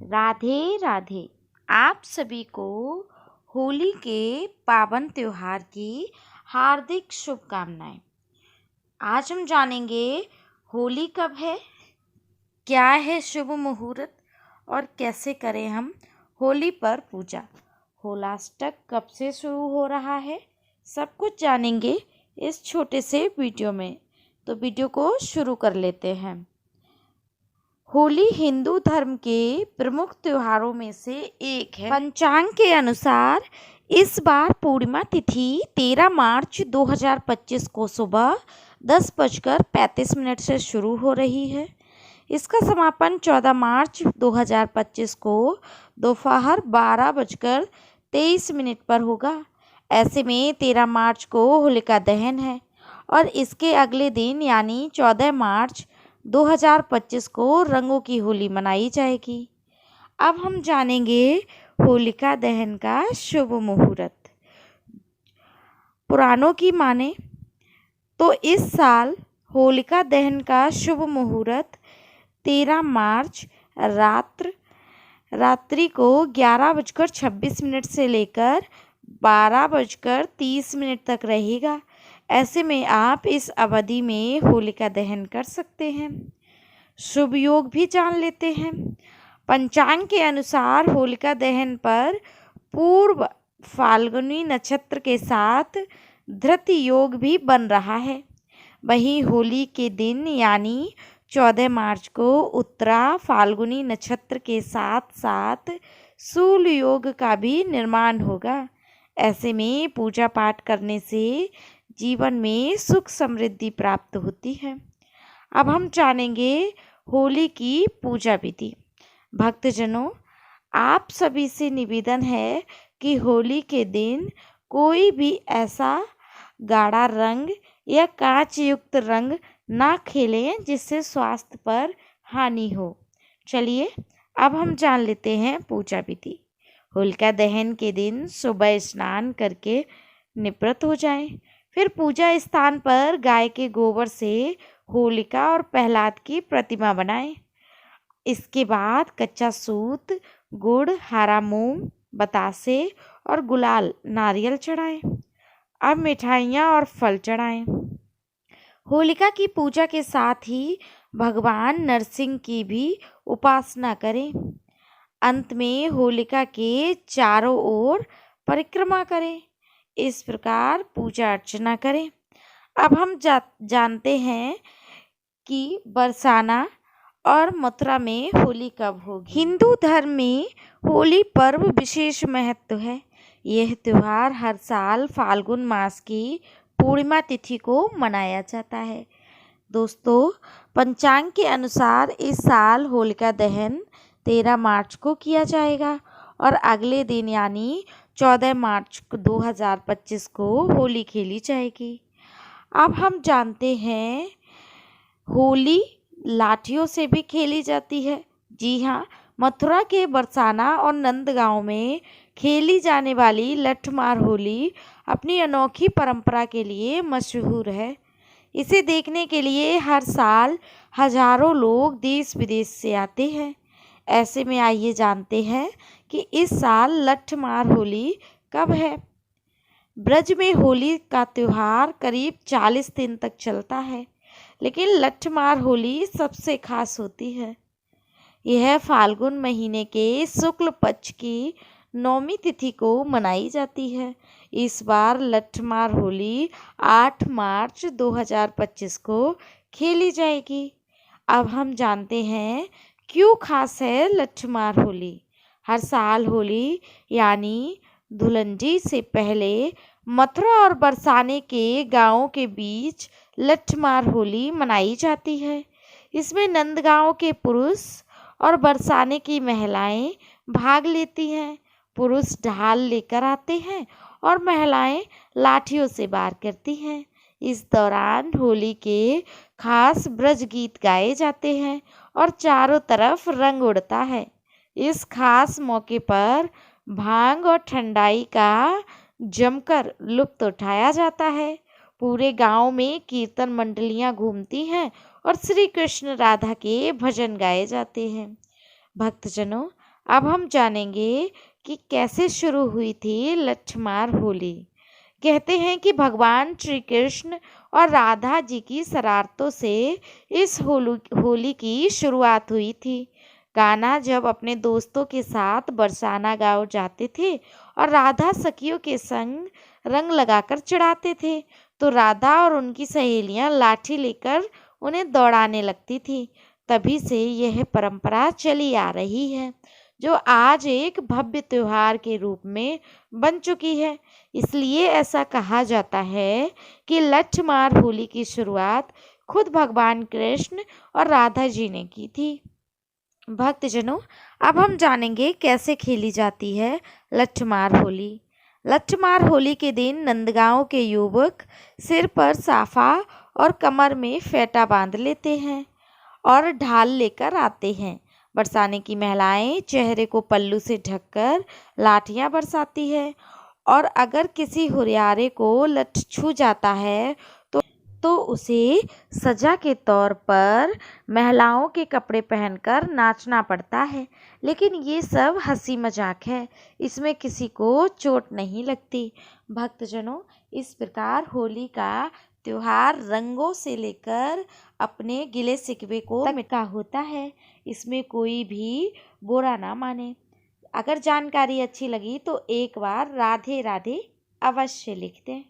राधे राधे। आप सभी को होली के पावन त्योहार की हार्दिक शुभकामनाएं। आज हम जानेंगे होली कब है, क्या है शुभ मुहूर्त और कैसे करें हम होली पर पूजा। होलाष्टक कब से शुरू हो रहा है, सब कुछ जानेंगे इस छोटे से वीडियो में। तो वीडियो को शुरू कर लेते हैं। होली हिंदू धर्म के प्रमुख त्योहारों में से एक है। पंचांग के अनुसार इस बार पूर्णिमा तिथि 13 मार्च 2025 को सुबह 10:35 से शुरू हो रही है। इसका समापन 14 मार्च 2025 को दोपहर 12:23 पर होगा। ऐसे में 13 मार्च को होलिका दहन है और इसके अगले दिन यानी 14 मार्च 2025 को रंगों की होली मनाई जाएगी। अब हम जानेंगे होलिका दहन का शुभ मुहूर्त। पुराणों की माने तो इस साल होलिका दहन का शुभ मुहूर्त 13 मार्च रात्रि को 11:26 से लेकर 12:30 तक रहेगा। ऐसे में आप इस अवधि में होलिका दहन कर सकते हैं। शुभ योग भी जान लेते हैं। पंचांग के अनुसार होलिका दहन पर पूर्व फाल्गुनी नक्षत्र के साथ धृति योग भी बन रहा है। वहीं होली के दिन यानी 14 मार्च को उत्तरा फाल्गुनी नक्षत्र के साथ साथ शूल योग का भी निर्माण होगा। ऐसे में पूजा पाठ करने से जीवन में सुख समृद्धि प्राप्त होती है। अब हम जानेंगे होली की पूजा विधि। भक्तजनों, आप सभी से निवेदन है कि होली के दिन कोई भी ऐसा गाढ़ा रंग या कांच युक्त रंग ना खेलें जिससे स्वास्थ्य पर हानि हो। चलिए अब हम जान लेते हैं पूजा विधि। होलिका दहन के दिन सुबह स्नान करके निवृत्त हो जाएं। फिर पूजा स्थान पर गाय के गोबर से होलिका और प्रहलाद की प्रतिमा बनाएं। इसके बाद कच्चा सूत, गुड़, हरा मूंग, बतासे और गुलाल नारियल चढ़ाएं। अब मिठाइयाँ और फल चढ़ाएं। होलिका की पूजा के साथ ही भगवान नरसिंह की भी उपासना करें। अंत में होलिका के चारों ओर परिक्रमा करें। इस प्रकार पूजा अर्चना करें। अब हम जानते हैं कि बरसाना और मथुरा में होली कब होगी। हिंदू धर्म में होली पर्व विशेष महत्व है। यह त्यौहार हर साल फाल्गुन मास की पूर्णिमा तिथि को मनाया जाता है। दोस्तों, पंचांग के अनुसार इस साल होलिका दहन 13 मार्च को किया जाएगा और अगले दिन यानी 14 मार्च 2025 को होली खेली जाएगी। अब हम जानते हैं होली लाठियों से भी खेली जाती है। जी हाँ, मथुरा के बरसाना और नंदगांव में खेली जाने वाली लठमार होली अपनी अनोखी परंपरा के लिए मशहूर है। इसे देखने के लिए हर साल हजारों लोग देश विदेश से आते हैं। ऐसे में आइए जानते हैं कि इस साल लठमार होली कब है। ब्रज में होली का त्यौहार करीब 40 दिन तक चलता है, लेकिन लठमार होली सबसे खास होती है। यह फाल्गुन महीने के शुक्ल पक्ष की 9वीं तिथि को मनाई जाती है। इस बार लठमार होली 8 मार्च 2025 को खेली जाएगी। अब हम जानते हैं क्यों खास है लठमार होली। हर साल होली यानी धुलंडी से पहले मथुरा और बरसाने के गांवों के बीच लठमार होली मनाई जाती है। इसमें नंदगांव के पुरुष और बरसाने की महिलाएं भाग लेती हैं। पुरुष ढाल लेकर आते हैं और महिलाएं लाठियों से वार करती हैं। इस दौरान होली के खास ब्रज गीत गाए जाते हैं और चारों तरफ रंग उड़ता है। इस खास मौके पर भांग और ठंडाई का जमकर लुत्फ उठाया जाता है। पूरे गांव में कीर्तन मंडलियां घूमती हैं और श्री कृष्ण राधा के भजन गाए जाते हैं। भक्तजनों, अब हम जानेंगे कि कैसे शुरू हुई थी लट्ठमार होली। कहते हैं कि भगवान श्री कृष्ण और राधा जी की शरारतों से इस होली की शुरुआत हुई थी। कान्हा जब अपने दोस्तों के साथ बरसाना गांव जाते थे और राधा सखियों के संग रंग लगाकर चिढ़ाते थे, तो राधा और उनकी सहेलियां लाठी लेकर उन्हें दौड़ाने लगती थी। तभी से यह परंपरा चली आ रही है, जो आज एक भव्य त्योहार के रूप में बन चुकी है। इसलिए ऐसा कहा जाता है कि लट्ठमार होली की शुरुआत खुद भगवान कृष्ण और राधा जी ने की थी। भक्तजनों, अब हम जानेंगे कैसे खेली जाती है लट्ठमार होली। लट्ठमार होली के दिन नंदगांव के युवक सिर पर साफा और कमर में फेटा बांध लेते हैं और ढाल लेकर आते हैं। बरसाने की महिलाएं चेहरे को पल्लू से ढककर लाठियां बरसाती है, और अगर किसी हुरियारे को लठ छू जाता है तो उसे सजा के तौर पर महिलाओं के कपड़े पहनकर नाचना पड़ता है। लेकिन ये सब हंसी मजाक है, इसमें किसी को चोट नहीं लगती। भक्तजनों, इस प्रकार होली का त्योहार रंगों से लेकर अपने गिले शिकवे को मिटा होता है। इसमें कोई भी बुरा ना माने। अगर जानकारी अच्छी लगी तो एक बार राधे राधे अवश्य लिख दें।